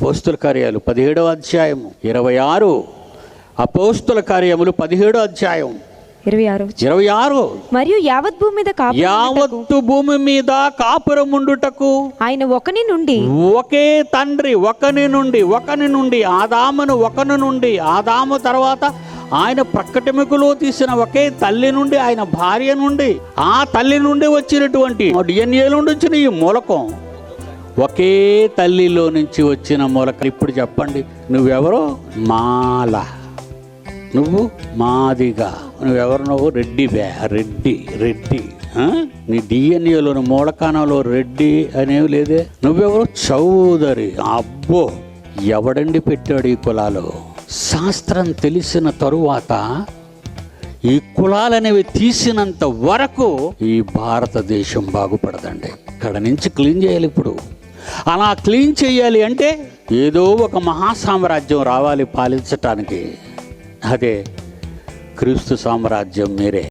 అపోస్తుల కార్యాలు 17వ అధ్యాయము 26. అపోస్తుల కార్యములు 17వ అధ్యాయం 26. మరియు యావత్ భూమి మీద యావత్తు భూమి మీద కాపురముండుటకు ఆయన ఒకని నుండి, ఒకే తండ్రి, ఒకని నుండి ఆదామును, ఒకని నుండి ఆదాము తర్వాత ఆయన ప్రక్కటెముకలో తీసిన ఒకే తల్లి నుండి, ఆయన భార్య నుండి, ఆ తల్లి నుండి వచ్చినటువంటి DNA నుండి వచ్చిన ఈ మూలకం, ఒకే తల్లిలో నుంచి వచ్చిన మూలకం. ఇప్పుడు చెప్పండి, నువ్వెవరో? మాల. నువ్వు మాదిగా. నువ్వెవరు? నువ్వు రెడ్డి. రెడ్డి. నీ డిఎన్ఏలోని మూలకానంలో రెడ్డి అనేవి లేదే. నువ్వెవరు? చౌదరి. అబ్బో, ఎవడండి పెట్టాడు ఈ కులాలు? శాస్త్రం తెలిసిన తరువాత ఈ కులాలనేవి తీసినంత వరకు ఈ భారతదేశం బాగుపడదండి. ఇక్కడ నుంచి క్లీన్ చేయాలి. ఇప్పుడు అలా క్లీన్ చేయాలి అంటే ఏదో ఒక మహాసామ్రాజ్యం రావాలి పాలించటానికి. అదే క్రీస్తు సామ్రాజ్యం మీరే.